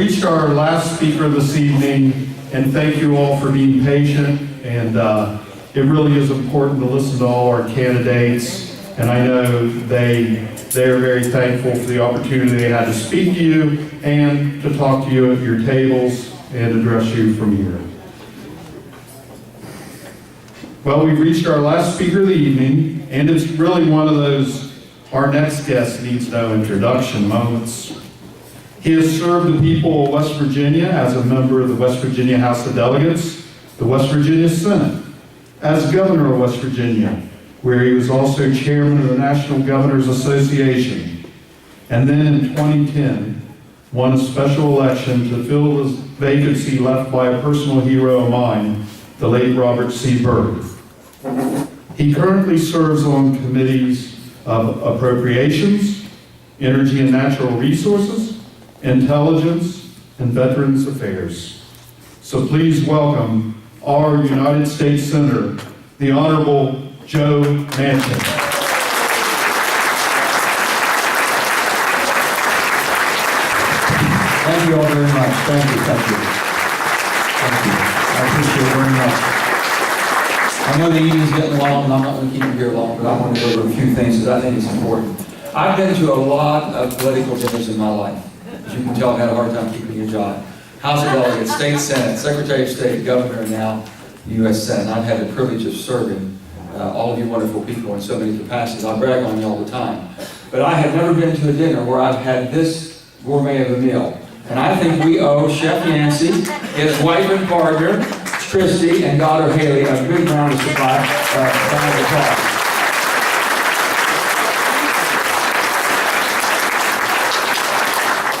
Reached our last speaker this evening, and thank you all for being patient. And it really is important to listen to all our candidates, and I know they're very thankful for the opportunity they had to speak to you and to talk to you at your tables and address you from here. Well, we've reached our last speaker of the evening, and it's really one of those our next guest needs no introduction moments. He has served the people of West Virginia as a member of the West Virginia House of Delegates, the West Virginia Senate, as governor of West Virginia, where he was also chairman of the National Governors Association, and then in 2010, won a special election to fill the vacancy left by a personal hero of mine, the late Robert C. Byrd. He currently serves on committees of Appropriations, Energy and Natural Resources, Intelligence, and Veterans Affairs. So please welcome our United States Senator, the Honorable Joe Manchin. Thank you all very much. Thank you. I appreciate it very much. I know the evening's getting long, and I'm not going to keep you here long, but I want to go over a few things that I think is important. I've been to a lot of political dinners in my life. As you can tell, I've had a hard time keeping a job. House of Delegates, State Senate, Secretary of State, Governor, and now U.S. Senate. I've had the privilege of serving all of you wonderful people in so many capacities. I brag on you all the time. But I have never been to a dinner where I've had this gourmet of a meal. And I think we owe Chef Yancey, his wife and partner, Christy, and daughter Haley, a big round of applause.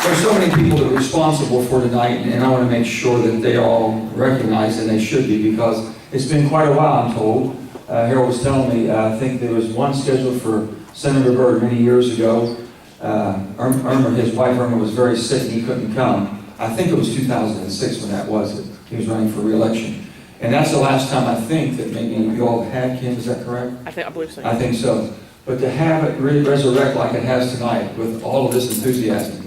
There's so many people that are responsible for tonight, and I want to make sure that they all recognize, and they should be, because it's been quite a while, I'm told. Harold was telling me, I think there was one scheduled for Senator Byrd many years ago. His wife Irma was very sick and he couldn't come. I think it was 2006 when that was. He was running for re-election. And that's the last time I think that maybe you all had, Kim, is that correct? I believe so. I think so. But to have it really resurrect like it has tonight with all of this enthusiasm,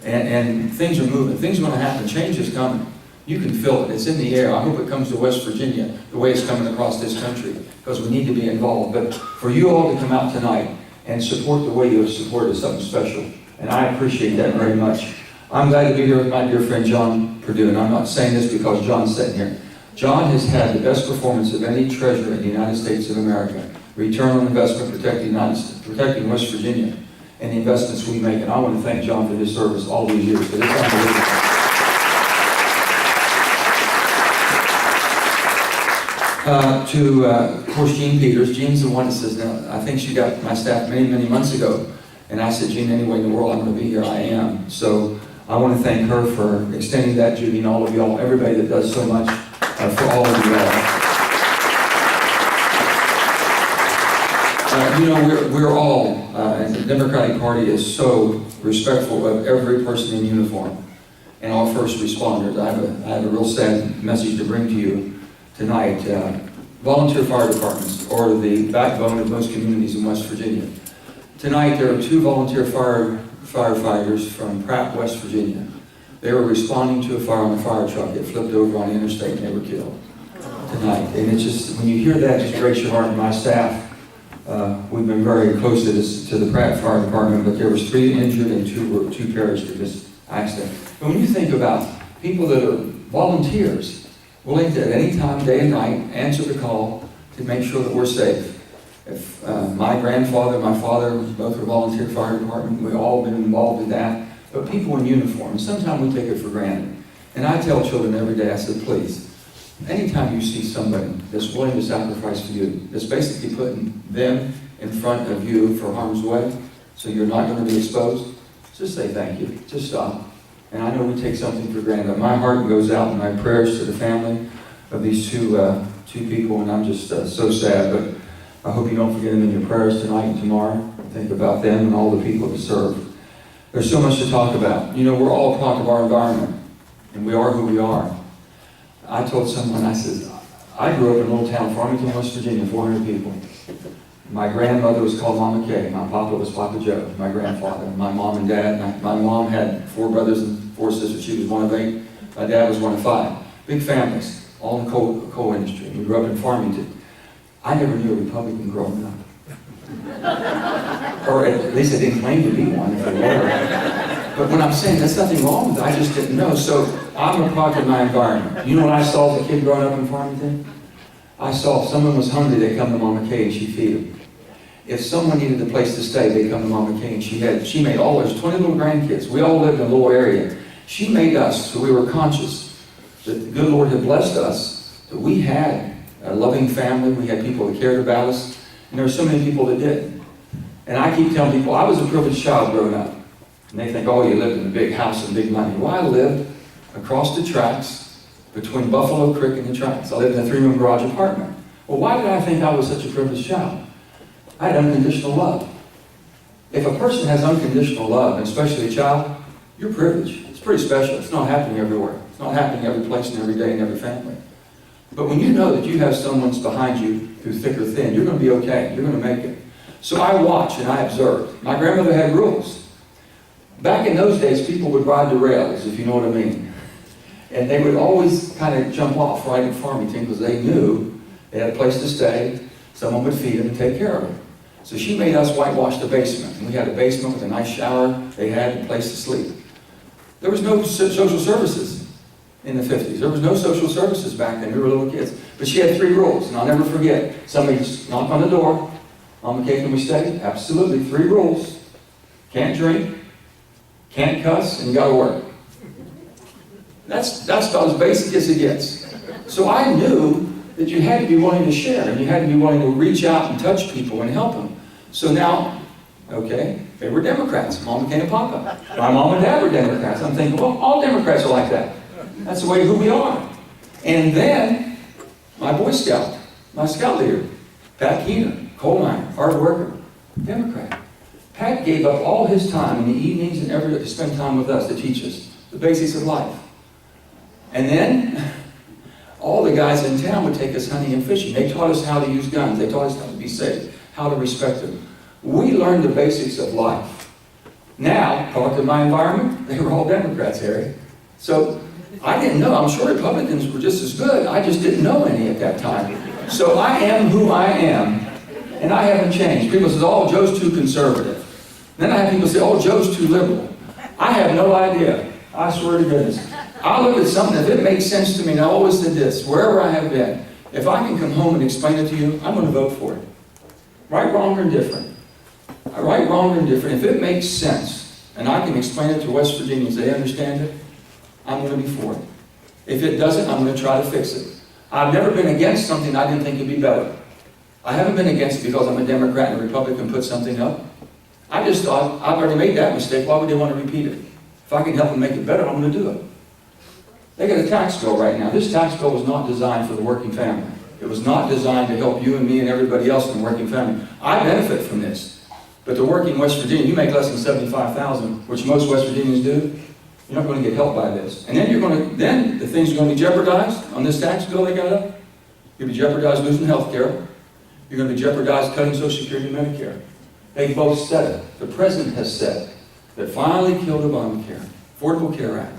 and things are moving, things are going to happen, change is coming. You can feel it, it's in the air. I hope it comes to West Virginia the way it's coming across this country, because we need to be involved. But for you all to come out tonight and support the way you have supported is something special. And I appreciate that very much. I'm glad to be here with my dear friend John Perdue, and I'm not saying this because John's sitting here. John has had the best performance of any treasurer in the United States of America. Return on investment protecting West Virginia and the investments we make. And I want to thank John for his service all these years. But it's unbelievable. Of course, Jean Peters. Jean's the one that says, now, I think she got my staff many months ago. And I said, Jean, anyway in the world I'm going to be here, I am. So I want to thank her for extending that, Judy, and all of y'all, everybody that does so much for all of you all. We're all, and the Democratic Party is so respectful of every person in uniform and all first responders. I have a real sad message to bring to you tonight. Volunteer fire departments are the backbone of most communities in West Virginia. Tonight there are two volunteer firefighters from Pratt, West Virginia. They were responding to a fire on a fire truck. It flipped over on the interstate and they were killed tonight. And it's just, when you hear that, it just breaks your heart. My staff, we've been very close to the Pratt Fire Department, but there was 3 injured and 2 perished in this accident. And when you think about people that are volunteers, willing to at any time, day and night, answer the call to make sure that we're safe. If my grandfather, my father, both were volunteer fire department, we've all been involved in that. But people in uniform, sometimes we take it for granted. And I tell children every day, I said, please, anytime you see somebody that's willing to sacrifice for you, that's basically putting them in front of you for harm's way, so you're not going to be exposed, just say thank you. Just stop. And I know we take something for granted. My heart goes out in my prayers to the family of these two people, and I'm just so sad. But I hope you don't forget them in your prayers tonight and tomorrow. Think about them and all the people that serve. There's so much to talk about. You know, we're all a product of our environment, and we are who we are. I told someone, I said, I grew up in a little town, Farmington, West Virginia, 400 people. My grandmother was called Mama Kay. My papa was Papa Joe, my grandfather. My mom and dad. My mom had 4 brothers and 4 sisters. She was one of 8. My dad was one of 5. Big families, all in the coal industry. We grew up in Farmington. I never knew a Republican growing up. Or at least I didn't claim to be one, if I were. But when I'm saying there's nothing wrong with it, I just didn't know. So I'm a product of my environment. You know what I saw as a kid growing up in Farmington? I saw if someone was hungry, they'd come to Mama Kay and she'd feed them. If someone needed a place to stay, they'd come to Mama Kay and she made all those 20 little grandkids. We all lived in a little area. She made us so we were conscious that the good Lord had blessed us, that we had a loving family, we had people that cared about us, and there were so many people that didn't. And I keep telling people, I was a privileged child growing up. And they think, oh, you lived in a big house and big money. Well, I lived across the tracks between Buffalo Creek and the tracks. I lived in a 3-room garage apartment. Well, why did I think I was such a privileged child? I had unconditional love. If a person has unconditional love, and especially a child, you're privileged. It's pretty special. It's not happening everywhere. It's not happening every place and every day and every family. But when you know that you have someone's behind you through thick or thin, you're going to be okay. You're going to make it. So I watch and I observe. My grandmother had rules. Back in those days, people would ride the rails, if you know what I mean. And they would always kind of jump off right in Farmington because they knew they had a place to stay. Someone would feed them and take care of them. So she made us whitewash the basement. And we had a basement with a nice shower. They had a place to sleep. There was no social services in the 50s. There was no social services back then. We were little kids. But she had 3 rules, and I'll never forget. Somebody just knocked on the door. Mama Kay, can we stay? Absolutely. 3 rules. Can't drink, can't cuss, and you gotta work. That's about as basic as it gets. So I knew that you had to be willing to share, and you had to be willing to reach out and touch people and help them. So now, okay, they were Democrats, Mama Kay and Papa. My mom and dad were Democrats. I'm thinking, well, all Democrats are like that. That's the way who we are. And then, my Boy Scout, my scout leader, Pat Keener, coal miner, hard worker, Democrat. Pat gave up all his time in the evenings and every day to spend time with us to teach us the basics of life. And then, all the guys in town would take us hunting and fishing. They taught us how to use guns. They taught us how to be safe, how to respect them. We learned the basics of life. Now, product of my environment, they were all Democrats, Harry. So, I didn't know. I'm sure Republicans were just as good. I just didn't know any at that time. So I am who I am, and I haven't changed. People say, oh, Joe's too conservative. Then I have people say, oh, Joe's too liberal. I have no idea. I swear to goodness. I look at something, if it makes sense to me, and I always did this, wherever I have been, if I can come home and explain it to you, I'm going to vote for it. Right, wrong, or indifferent. Right, wrong, or indifferent. If it makes sense, and I can explain it to West Virginians, they understand it, I'm going to be for it. If it doesn't, I'm going to try to fix it. I've never been against something I didn't think would be better. I haven't been against it because I'm a Democrat and a Republican put something up. I just thought, I've already made that mistake, why would they want to repeat it? If I can help them make it better, I'm going to do it. They got a tax bill right now. This tax bill was not designed for the working family. It was not designed to help you and me and everybody else in the working family. I benefit from this. But the working West Virginia, you make less than $75,000, which most West Virginians do, you're not going to get help by this. And then the things are going to be jeopardized on this tax bill they got up. You're going to be jeopardized losing health care. You're going to be jeopardized cutting Social Security and Medicare. They both said it. The President has said that finally killed Obamacare, Affordable Care Act.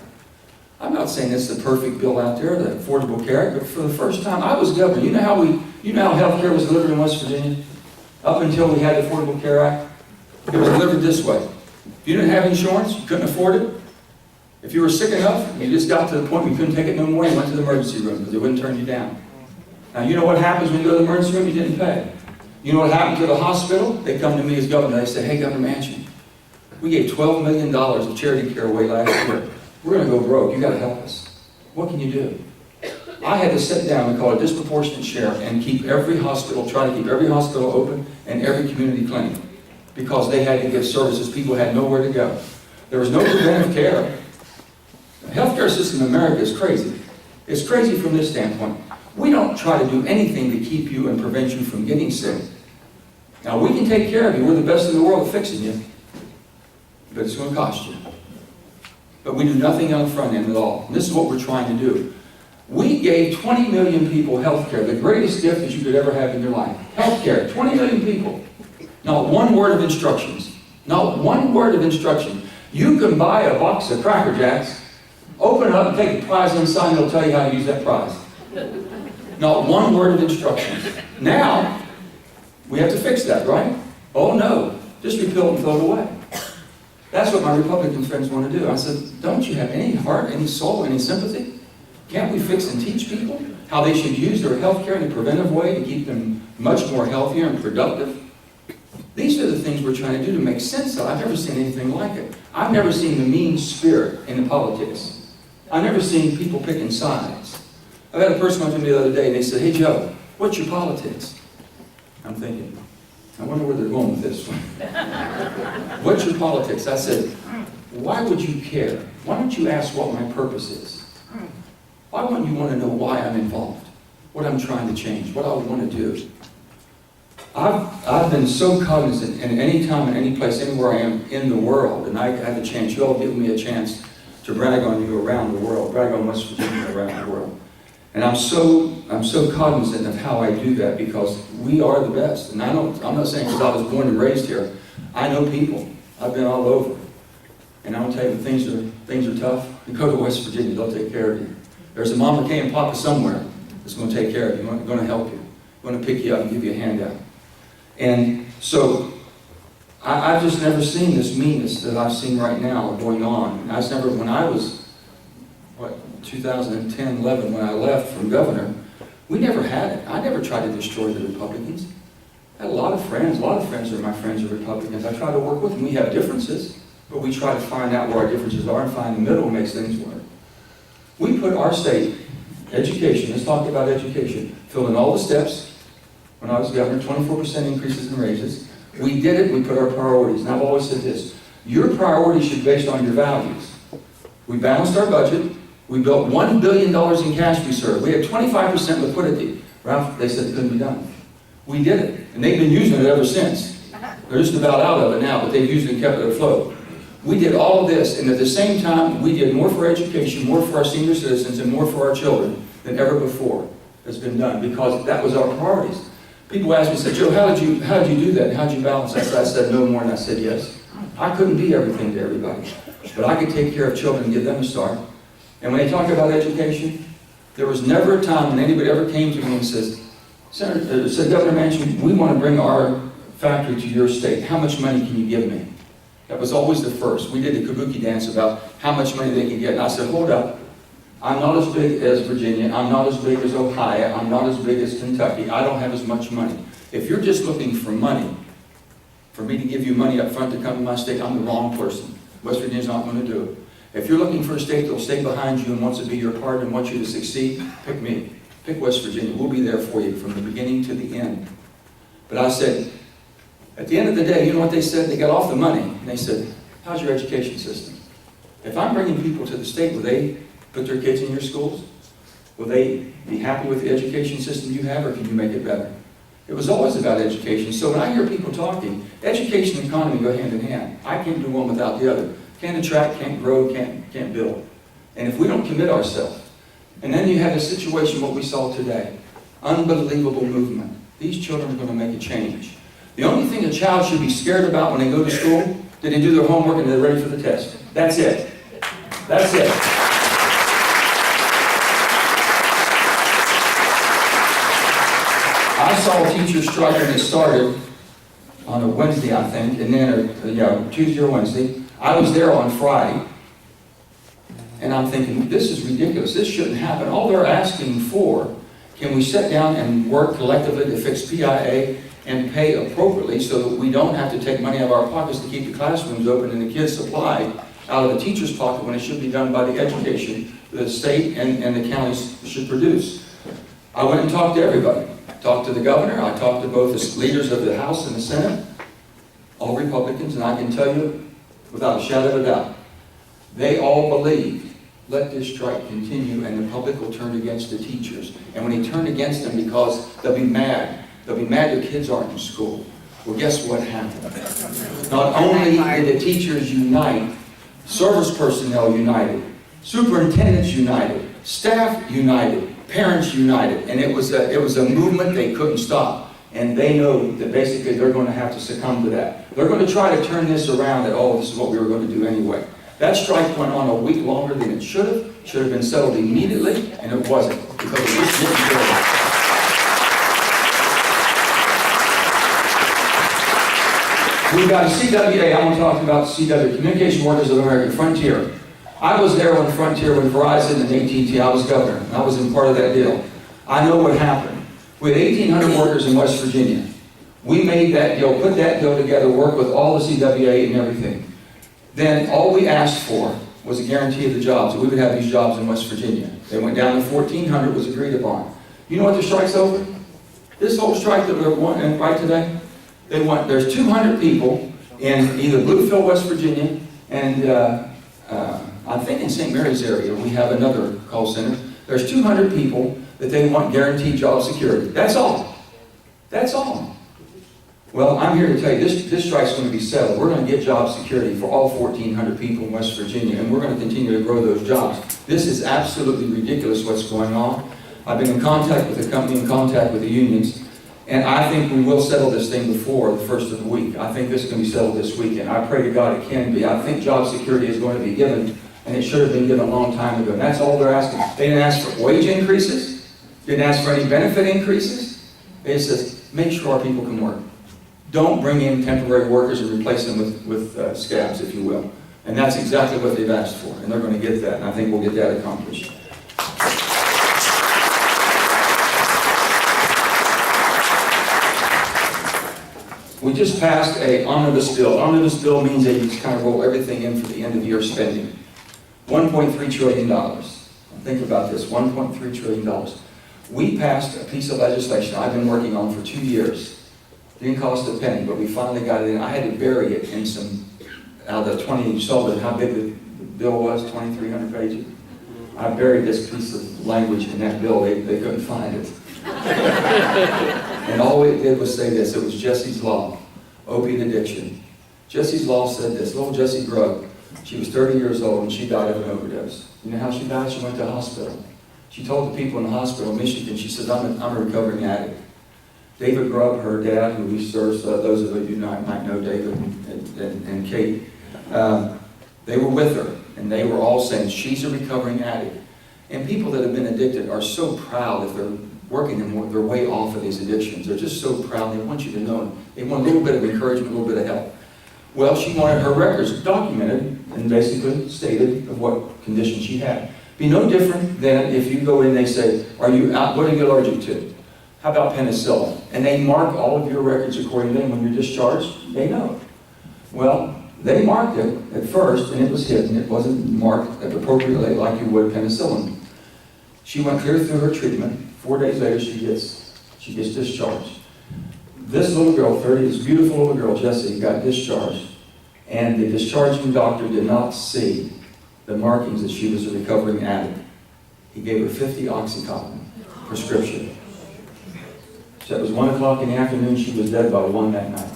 I'm not saying this is the perfect bill out there, the Affordable Care Act, but for the first time, I was governor. You know how health care was delivered in West Virginia? Up until we had the Affordable Care Act, it was delivered this way. If you didn't have insurance, you couldn't afford it. If you were sick enough, you just got to the point where you couldn't take it no more, you went to the emergency room because they wouldn't turn you down. Now, you know what happens when you go to the emergency room? You didn't pay. You know what happened to the hospital? They come to me as governor. They say, hey, Governor Manchin, we gave $12 million of charity care away last year. We're going to go broke. You got to help us. What can you do? I had to sit down and call a disproportionate share and keep every hospital, try to keep every hospital open and every community clinic because they had to give services. People had nowhere to go. There was no preventive care. The healthcare system in America is crazy. It's crazy from this standpoint. We don't try to do anything to keep you and prevent you from getting sick. Now, we can take care of you. We're the best in the world at fixing you. But it's going to cost you. But we do nothing on the front end at all. And this is what we're trying to do. We gave 20 million people health care, the greatest gift that you could ever have in your life. Health care, 20 million people. Not one word of instructions. Not one word of instruction. You can buy a box of Cracker Jacks Open it up and take the prize inside, and it'll tell you how to use that prize. Not one word of instructions. Now, we have to fix that, right? Oh no, just repeal it and throw it away. That's what my Republican friends want to do. I said, don't you have any heart, any soul, any sympathy? Can't we fix and teach people how they should use their health care in a preventive way to keep them much more healthier and productive? These are the things we're trying to do to make sense of. I've never seen anything like it. I've never seen the mean spirit in the politics. I've never seen people picking sides. I had a person come to me the other day and they said, hey Joe, what's your politics? I'm thinking, I wonder where they're going with this one. What's your politics? I said, why would you care? Why don't you ask what my purpose is? Why wouldn't you want to know why I'm involved? What I'm trying to change? What I want to do? I've been so cognizant in any time, in any place, anywhere I am in the world, and I have a chance, you all give me a chance to brag on you around the world, brag on West Virginia around the world. And I'm so cognizant of how I do that because we are the best. And I'm not saying because I was born and raised here. I know people. I've been all over. And I'm going to tell you, when things are tough, you go to West Virginia, they'll take care of you. There's a Mama Kay and Papa somewhere that's going to take care of you, going to help you, going to pick you up and give you a handout. And so I've just never seen this meanness that I've seen right now going on. And when I was 2010, 11, when I left from governor, we never had it. I never tried to destroy the Republicans. I had a lot of friends of my friends are Republicans. I try to work with them. We have differences, but we try to find out where our differences are and find the middle makes things work. We put our state, education, let's talk about education, filled in all the steps when I was governor, 24% increases in raises. We did it, we put our priorities. And I've always said this, your priorities should be based on your values. We balanced our budget. We built $1 billion in cash reserve. We had 25% liquidity. Ralph, they said it couldn't be done. We did it. And they've been using it ever since. They're just about out of it now, but they've used it and kept it afloat. We did all of this, and at the same time, we did more for education, more for our senior citizens, and more for our children than ever before has been done, because that was our priorities. People ask me, said, Joe, how did you do that? How did you balance that? I said no more, and I said yes. I couldn't be everything to everybody, but I could take care of children and give them a start. And when they talk about education, there was never a time when anybody ever came to me and said, Governor Manchin, we want to bring our factory to your state. How much money can you give me? That was always the first. We did a kabuki dance about how much money they could get. And I said, hold up. I'm not as big as Virginia. I'm not as big as Ohio. I'm not as big as Kentucky. I don't have as much money. If you're just looking for money, for me to give you money up front to come to my state, I'm the wrong person. West Virginia's not going to do it. If you're looking for a state that will stay behind you and wants to be your partner and wants you to succeed, pick me. Pick West Virginia. We'll be there for you from the beginning to the end. But I said, at the end of the day, you know what they said? They got off the money. And they said, how's your education system? If I'm bringing people to the state, will they put their kids in your schools? Will they be happy with the education system you have, or can you make it better? It was always about education. So when I hear people talking, education and economy go hand in hand. I can't do one without the other. Can't attract, can't grow, can't build. And if we don't commit ourselves, and then you have a situation, what we saw today, unbelievable movement. These children are going to make a change. The only thing a child should be scared about when they go to school, did they do their homework and they're ready for the test. That's it. That's it. I saw a teacher strike and it started on a Wednesday, I think, and then, Tuesday or Wednesday. I was there on Friday, and I'm thinking, this is ridiculous. This shouldn't happen. All they're asking for, can we sit down and work collectively to fix PIA and pay appropriately so that we don't have to take money out of our pockets to keep the classrooms open and the kids supplied out of the teacher's pocket when it should be done by the education the state and the counties should produce. I went and talked to everybody. I talked to the governor. I talked to both the leaders of the House and the Senate, all Republicans, and I can tell you, without a shadow of a doubt, they all believe, let this strike continue and the public will turn against the teachers. And when they turn against them, because they'll be mad their kids aren't in school. Well, guess what happened? Not only did the teachers unite, service personnel united, superintendents united, staff united, parents united, and it was a movement they couldn't stop. And they know that basically they're going to have to succumb to that. They're going to try to turn this around that, oh, this is what we were going to do anyway. That strike went on a week longer than it should have been settled immediately, and it wasn't, because it just didn't do it. We've got a CWA, I want to talk about CW, Communication Workers of America, Frontier. I was there when Frontier, when Verizon and AT&T, I was governor, and I was in part of that deal. I know what happened. We had 1,800 workers in West Virginia. We made that deal, put that deal together, worked with all the CWA and everything. Then all we asked for was a guarantee of the jobs, that we would have these jobs in West Virginia. They went down to 1,400, was agreed upon. You know what the strike's over? This whole strike that we're wanting right today, there's 200 people in either Bluefield, West Virginia, and I think in St. Mary's area, we have another call center. There's 200 people that they want guaranteed job security. That's all. That's all. Well, I'm here to tell you, this strike's going to be settled. We're going to get job security for all 1,400 people in West Virginia, and we're going to continue to grow those jobs. This is absolutely ridiculous what's going on. I've been in contact with the company, in contact with the unions, and I think we will settle this thing before the first of the week. I think this is going to be settled this weekend. I pray to God it can be. I think job security is going to be given, and it should have been given a long time ago. And that's all they're asking. They didn't ask for wage increases. Didn't ask for any benefit increases. They just said, make sure our people can work. Don't bring in temporary workers and replace them with scabs, if you will. And that's exactly what they've asked for, and they're going to get that, and I think we'll get that accomplished. We just passed an omnibus bill. Omnibus bill means that you just kind of roll everything in for the end of year spending. $1.3 trillion. Think about this, $1.3 trillion. We passed a piece of legislation I've been working on for 2 years. Didn't cost a penny, but we finally got it in. I had to bury it in some, out of the 20, you saw how big the bill was, 2,300 pages. I buried this piece of language in that bill. They couldn't find it. And all it did was say this. It was Jesse's Law, opiate addiction. Jesse's Law said this. Little Jessie Grubb, she was 30 years old and she died of an overdose. You know how she died? She went to the hospital. She told the people in the hospital in Michigan, she said, I'm a recovering addict. David Grubb, her dad, who we serve, those of you might know David and Kate, they were with her, and they were all saying, she's a recovering addict. And people that have been addicted are so proud if they're working their way off of these addictions. They're just so proud. They want you to know. They want a little bit of encouragement, a little bit of help. Well, she wanted her records documented and basically stated of what condition she had. Be no different than if you go in and they say, what are you allergic to? How about penicillin? And they mark all of your records according to them. When you're discharged, they know. Well, they marked it at first, and it was hidden. It wasn't marked appropriately like you would penicillin. She went clear through her treatment. 4 days later, she gets discharged. This little girl, this beautiful little girl, Jessie, got discharged, and the discharging doctor did not see the markings that she was a recovering addict. He gave her 50 Oxycontin prescription. So it was 1 o'clock in the afternoon. She was dead by 1 that night.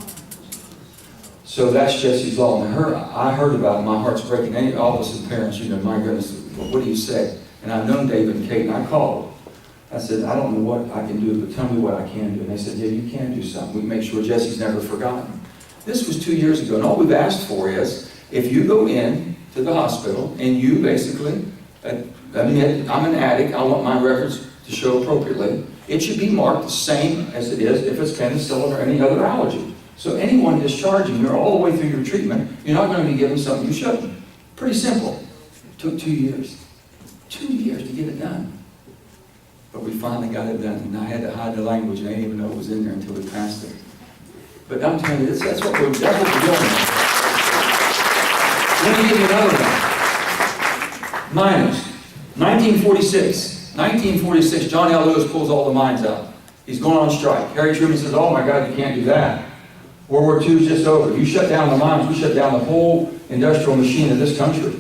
So that's Jesse's Law. And I heard about it. My heart's breaking. All of us as parents, my goodness, what do you say? And I've known David and Kate, and I called. I said, I don't know what I can do, but tell me what I can do. And they said, yeah, you can do something. We make sure Jesse's never forgotten. This was 2 years ago, and all we've asked for is, if you go in to the hospital and you basically admit, I'm an addict, I want my records to show appropriately, it should be marked the same as it is if it's penicillin or any other allergy. So anyone discharging, you're all the way through your treatment, you're not going to be given something you shouldn't. Pretty simple. It took 2 years. 2 years to get it done. But we finally got it done, and I had to hide the language, and I didn't even know it was in there until we passed it. But I'm telling you, that's what we're doing. Let me give you another one. Miners. 1946, John L. Lewis pulls all the mines out. He's going on strike. Harry Truman says, oh my God, you can't do that. World War II is just over. You shut down the mines, we shut down the whole industrial machine of this country.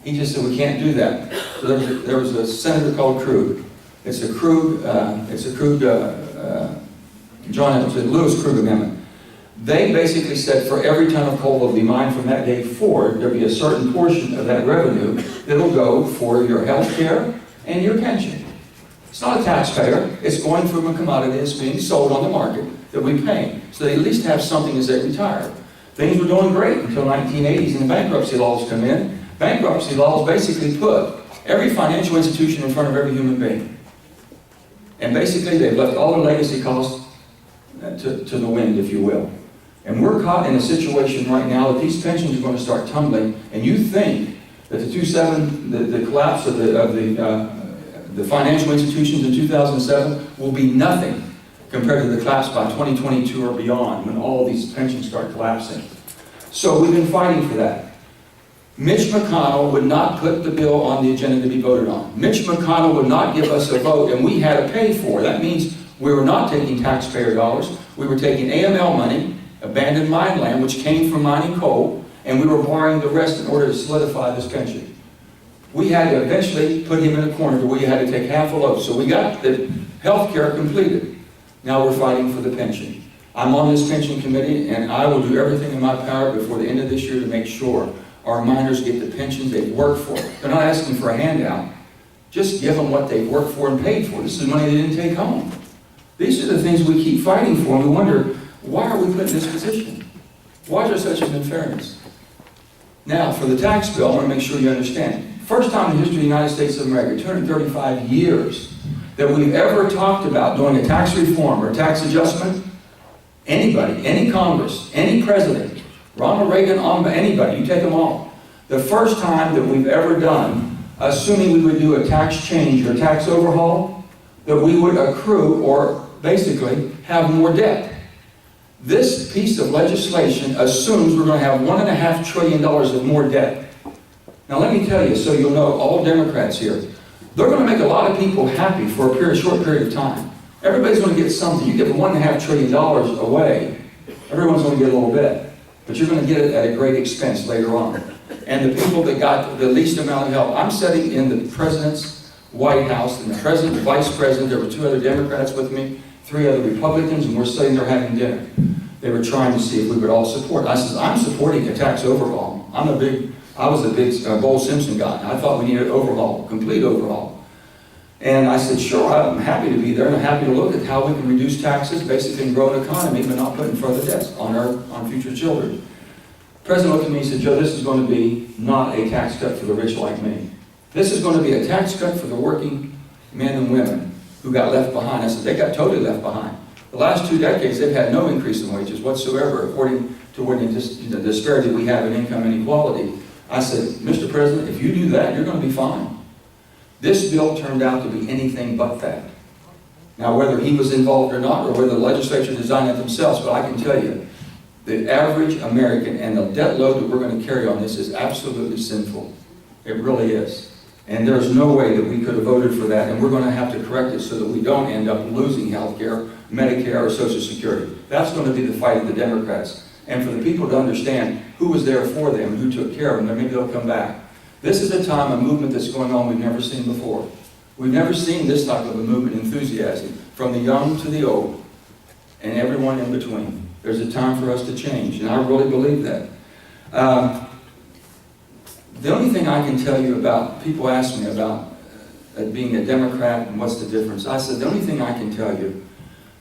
He just said, we can't do that. So there was a senator called Krug. It's a Lewis Krug Amendment. They basically said for every ton of coal that will be mined from that day forward, there'll be a certain portion of that revenue that'll go for your health care and your pension. It's not a taxpayer. It's going from a commodity that's being sold on the market that we pay. So they at least have something as they retire. Things were doing great until 1980s and the bankruptcy laws come in. Bankruptcy laws basically put every financial institution in front of every human being. And basically they've left all the legacy costs to the wind, if you will. And we're caught in a situation right now that these pensions are going to start tumbling, and you think that the collapse of the financial institutions in 2007 will be nothing compared to the collapse by 2022 or beyond, when all these pensions start collapsing. So we've been fighting for that. Mitch McConnell would not put the bill on the agenda to be voted on. Mitch McConnell would not give us a vote, and we had to pay for it. That means we were not taking taxpayer dollars. We were taking AML money, abandoned mine land, which came from mining coal, and we were borrowing the rest in order to solidify this pension. We had to eventually put him in a corner where you had to take half a loaf. So we got the health care completed. Now we're fighting for the pension. I'm on this pension committee, and I will do everything in my power before the end of this year to make sure our miners get the pensions they've worked for. They're not asking for a handout. Just give them what they've worked for and paid for. This is money they didn't take home. These are the things we keep fighting for, and we wonder, why are we put in this position? Why is there such an unfairness? Now, for the tax bill, I want to make sure you understand. First time in the history of the United States of America, 235 years, that we've ever talked about doing a tax reform or a tax adjustment. Anybody, any Congress, any president, Ronald Reagan, anybody, you take them all. The first time that we've ever done, assuming we would do a tax change or a tax overhaul, that we would accrue or basically have more debt. This piece of legislation assumes we're going to have $1.5 trillion of more debt. Now let me tell you, so you'll know, all Democrats here, they're going to make a lot of people happy for a short period of time. Everybody's going to get something. You give $1.5 trillion away, everyone's going to get a little bit. But you're going to get it at a great expense later on. And the people that got the least amount of help, I'm sitting in the President's White House, and the President, the Vice President, there were 2 other Democrats with me, 3 other Republicans, and we're sitting there having dinner. They were trying to see if we would all support. I said, I'm supporting a tax overhaul. I was a big Bo Simpson guy. I thought we needed an overhaul, complete overhaul. And I said, sure, I'm happy to be there, and I'm happy to look at how we can reduce taxes, basically, and grow an economy, but not put in further debts on future children. The President looked at me and said, Joe, this is going to be not a tax cut for the rich like me. This is going to be a tax cut for the working men and women who got left behind. I said, they got totally left behind. The last 2 decades, they've had no increase in wages whatsoever, according to the disparity we have in income inequality. I said, Mr. President, if you do that, you're going to be fine. This bill turned out to be anything but that. Now, whether he was involved or not, or whether the legislature designed it themselves, but I can tell you, the average American and the debt load that we're going to carry on this is absolutely sinful. It really is. And there's no way that we could have voted for that, and we're going to have to correct it so that we don't end up losing health care, Medicare, or Social Security. That's going to be the fight of the Democrats. And for the people to understand who was there for them and who took care of them, then maybe they'll come back. This is a time, a movement that's going on we've never seen before. We've never seen this type of a movement, enthusiasm, from the young to the old, and everyone in between. There's a time for us to change, and I really believe that. The only thing I can tell you about, people ask me about being a Democrat and what's the difference. I said, the only thing I can tell you,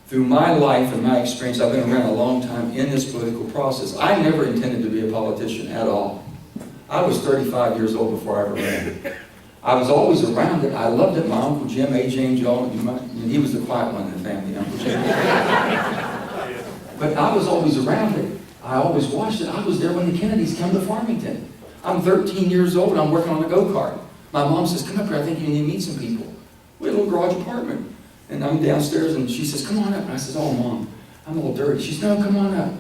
through my life and my experience, I've been around a long time in this political process. I never intended to be a politician at all. I was 35 years old before I ever ran. I was always around it. I loved it. My Uncle Jim, A. James, he was the quiet one in the family, Uncle Jim. But I was always around it. I always watched it. I was there when the Kennedys came to Farmington. I'm 13 years old, and I'm working on a go-kart. My mom says, come up here, I think you need to meet some people. We had a little garage apartment. And I'm downstairs, and she says, come on up. And I says, oh, Mom, I'm a little dirty. She says, no, come on up.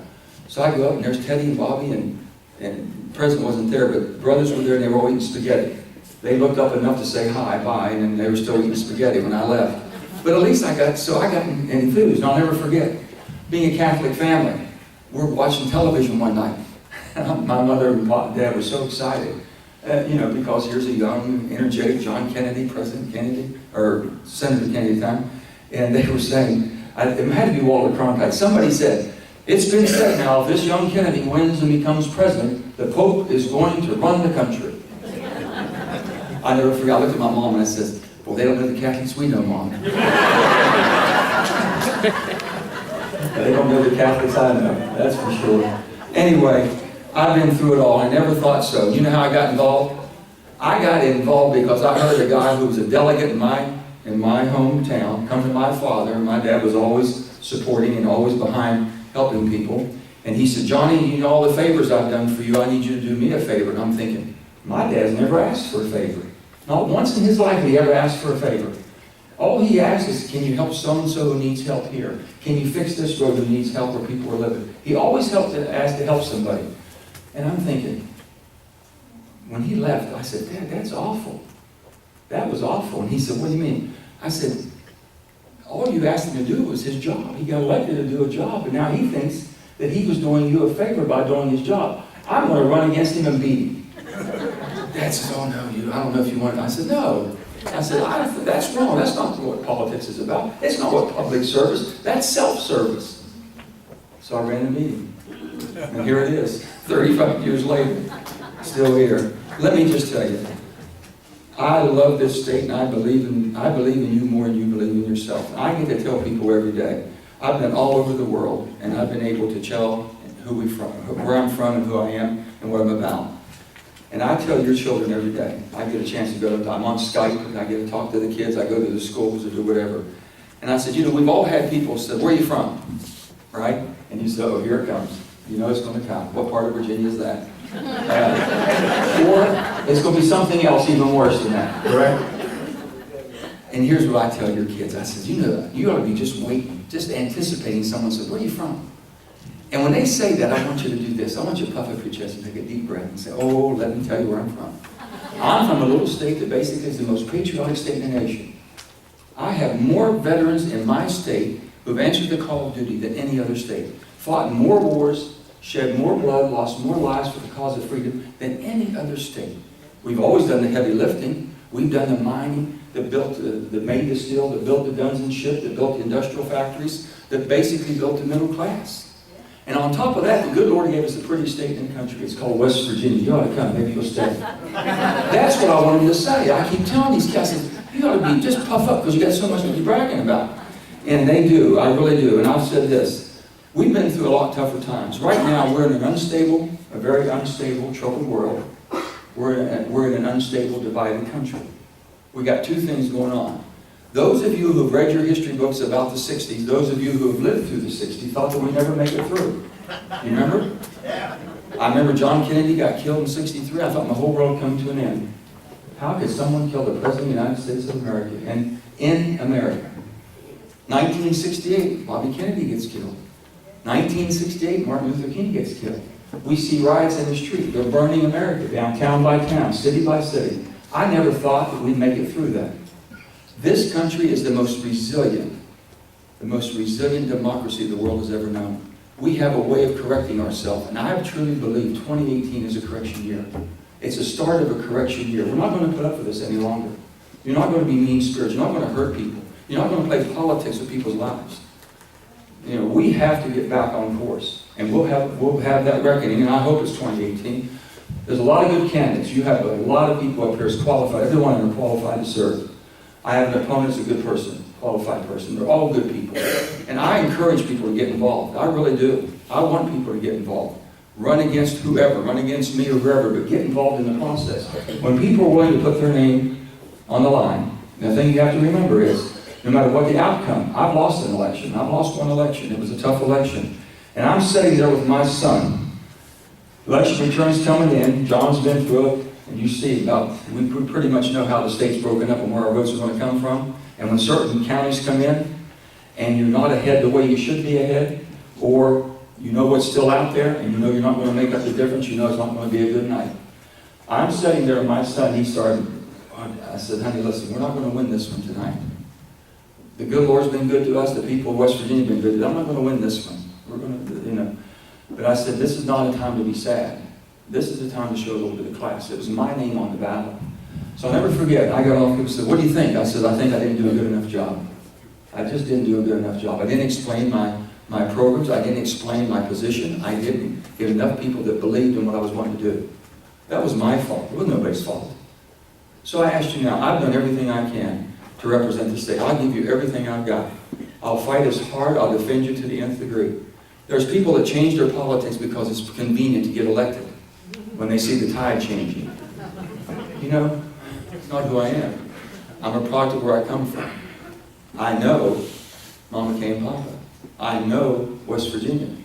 So I go up, and there's Teddy and Bobby, and the president wasn't there, but brothers were there, and they were all eating spaghetti. They looked up enough to say hi, bye, and then they were still eating spaghetti when I left. But at least I got enthused. I'll never forget. Being a Catholic family, we're watching television one night. My mother and dad were so excited, because here's a young, energetic John Kennedy, President Kennedy, or Senator Kennedy at the time, and they were saying, it had to be Walter Cronkite. Somebody said, it's been said now, if this young Kennedy wins and becomes president, the Pope is going to run the country. I never forgot, I looked at my mom and I said, well, they don't know the Catholics we know, Mom. They don't know the Catholics I know, that's for sure. Anyway, I've been through it all. I never thought so. You know how I got involved? I got involved because I heard a guy who was a delegate in my hometown come to my father. My dad was always supporting and always behind helping people. And he said, Johnny, you know all the favors I've done for you. I need you to do me a favor. And I'm thinking, my dad's never asked for a favor. Not once in his life did he ever ask for a favor. All he asks is, can you help so-and-so who needs help here? Can you fix this road who needs help where people are living? He always asked to help somebody. And I'm thinking, when he left, I said, Dad, that's awful. That was awful. And he said, what do you mean? I said, all you asked him to do was his job. He got elected to do a job, and now he thinks that he was doing you a favor by doing his job. I'm going to run against him and beat him. Dad says, oh no, I don't know if you want it. I said, no. I said, that's wrong. That's not what politics is about. It's not what public service. That's self-service. So I ran the meeting. And here it is, 35 years later, still here. Let me just tell you, I love this state, and I believe in you more than you believe in yourself. And I get to tell people every day, I've been all over the world, and I've been able to tell where I'm from and who I am and what I'm about. And I tell your children every day, I get a chance to go, I'm on Skype, and I get to talk to the kids, I go to the schools or do whatever. And I said, we've all had people say, where are you from? Right? And you say, oh, here it comes. You know it's going to come. What part of Virginia is that? Or it's going to be something else even worse than that, correct? And here's what I tell your kids. I said, you ought to be just waiting, just anticipating someone says, where are you from? And when they say that, I want you to do this. I want you to puff up your chest and take a deep breath and say, oh, let me tell you where I'm from. I'm from a little state that basically is the most patriotic state in the nation. I have more veterans in my state who've answered the call of duty than any other state. Fought in more wars, shed more blood, lost more lives for the cause of freedom than any other state. We've always done the heavy lifting. We've done the mining, that made the steel, that built the guns and ships, that built the industrial factories, that basically built the middle class. And on top of that, the good Lord gave us a pretty state in the country. It's called West Virginia. You ought to come. Maybe you'll stay. That's what I wanted to say. I keep telling these guys, you ought to be just puff up because you got so much to be bragging about. And they do. I really do. And I've said this. We've been through a lot tougher times. Right now, we're in a very unstable, troubled world. We're in an unstable, divided country. We got two things going on. Those of you who have read your history books about the 60s, those of you who have lived through the 60s, thought that we'd never make it through. You remember? Yeah. I remember John Kennedy got killed in 63. I thought my whole world come to an end. How could someone kill the President of the United States of America? And in America. 1968, Bobby Kennedy gets killed. 1968, Martin Luther King gets killed. We see riots in the street. They're burning America down town by town, city by city. I never thought that we'd make it through that. This country is the most resilient democracy the world has ever known. We have a way of correcting ourselves, and I truly believe 2018 is a correction year. It's the start of a correction year. We're not going to put up with this any longer. You're not going to be mean-spirited. You're not going to hurt people. You're not going to play politics with people's lives. We have to get back on course, and we'll have that reckoning, and I hope it's 2018. There's a lot of good candidates. You have a lot of people up here who's qualified. Everyone is qualified to serve. I have an opponent who's a good person, qualified person. They're all good people. And I encourage people to get involved. I really do. I want people to get involved. Run against whoever, run against me or whoever, but get involved in the process. When people are willing to put their name on the line, the thing you have to remember is, no matter what the outcome, I've lost an election. I've lost one election. It was a tough election. And I'm sitting there with my son. Election returns coming in. John's been through it. And you see we pretty much know how the state's broken up and where our votes are going to come from. And when certain counties come in, and you're not ahead the way you should be ahead, or you know what's still out there, and you know you're not going to make up the difference, you know it's not going to be a good night. I'm sitting there, my son, I said, honey, listen, we're not going to win this one tonight. The good Lord's been good to us, the people of West Virginia have been good to us. I'm not going to win this one. We're going to, But I said, this is not a time to be sad. This is the time to show a little bit of class. It was my name on the ballot. So I'll never forget, I got off, people said, what do you think? I said, I think I didn't do a good enough job. I just didn't do a good enough job. I didn't explain my programs. I didn't explain my position. I didn't get enough people that believed in what I was wanting to do. That was my fault. It was nobody's fault. So I asked you now, I've done everything I can to represent the state. I'll give you everything I've got. I'll fight as hard. I'll defend you to the nth degree. There's people that change their politics because it's convenient to get elected when they see the tide changing. You know, it's not who I am. I'm a product of where I come from. I know Mama came Papa. I know West Virginia.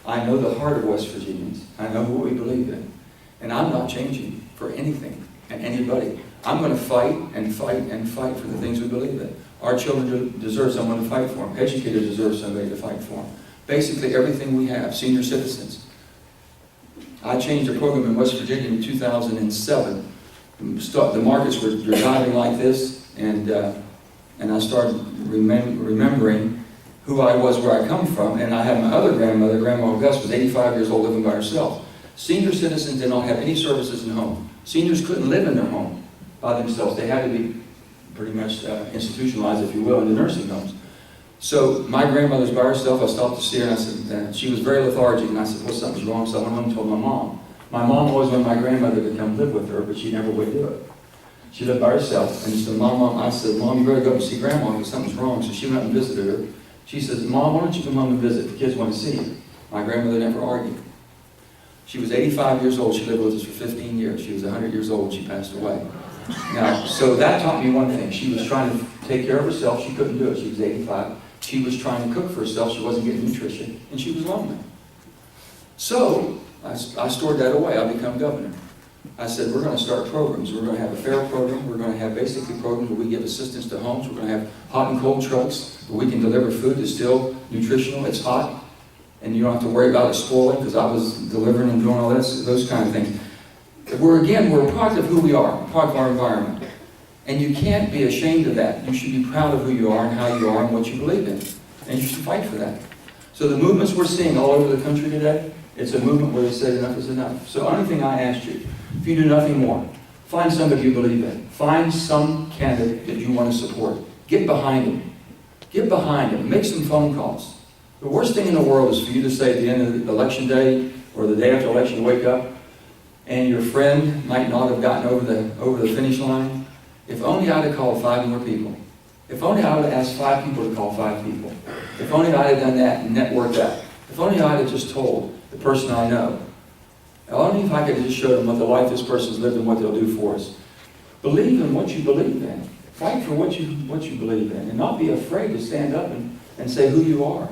I know the heart of West Virginians. I know what we believe in. And I'm not changing for anything and anybody. I'm going to fight and fight and fight for the things we believe in. Our children deserve someone to fight for them. Educators deserve somebody to fight for them. Basically everything we have, senior citizens. I changed a program in West Virginia in 2007. The markets were driving like this, and I started remembering who I was, where I come from, and I had my other grandmother, Grandma Gus, was 85 years old, living by herself. Senior citizens did not have any services in home. Seniors couldn't live in their home by themselves. They had to be pretty much institutionalized, if you will, in the nursing homes. So my grandmother's by herself. I stopped to see her, and I said, she was very lethargic, and I said, well, something's wrong. So I went home and told my mom. My mom always wanted my grandmother to come live with her, but she never would do it. She lived by herself, and so I said, Mom, you better go up and see Grandma because something's wrong. So she went and visited her. She says, Mom, why don't you come home and visit? The kids want to see you. My grandmother never argued. She was 85 years old. She lived with us for 15 years. She was 100 years old when she passed away. Now, so that taught me one thing. She was trying to take care of herself. She couldn't do it. She was 85. She was trying to cook for herself. She wasn't getting nutrition, and she was lonely. So I stored that away. I become governor. I said, we're going to start programs. We're going to have a fair program. We're going to have basically programs where we give assistance to homes. We're going to have hot and cold trucks where we can deliver food that's still nutritional. It's hot, and you don't have to worry about it spoiling, because I was delivering and doing all this, those kind of things. We're a product of who we are, a product of our environment. And you can't be ashamed of that. You should be proud of who you are and how you are and what you believe in. And you should fight for that. So the movements we're seeing all over the country today, it's a movement where they said enough is enough. So only thing I asked you, if you do nothing more, find somebody you believe in. Find some candidate that you want to support. Get behind him. Get behind him. Make some phone calls. The worst thing in the world is for you to say at the end of the election day or the day after election, you wake up and your friend might not have gotten over the finish line. If only I'd have called 5 more people. If only I would have asked 5 people to call 5 people. If only I'd have done that and networked that. If only I'd have just told the person I know. Only if I could just show them what the life this person's lived and what they'll do for us. Believe in what you believe in. Fight for what you believe in. And not be afraid to stand up and say who you are.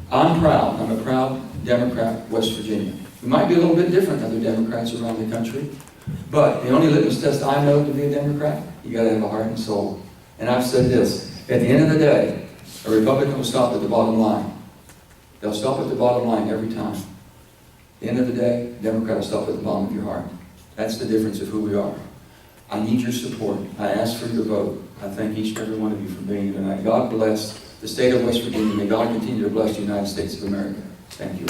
I'm proud. I'm a proud Democrat, West Virginia. We might be a little bit different than other Democrats around the country. But the only litmus test I know to be a Democrat, you got to have a heart and soul. And I've said this, at the end of the day, a Republican will stop at the bottom line. They'll stop at the bottom line every time. At the end of the day, a Democrat will stop at the bottom of your heart. That's the difference of who we are. I need your support. I ask for your vote. I thank each and every one of you for being here tonight. God bless the state of West Virginia. May God continue to bless the United States of America. Thank you.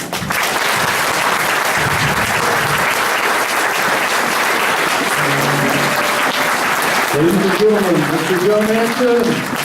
Ladies and gentlemen, Mr. Joe Manchin.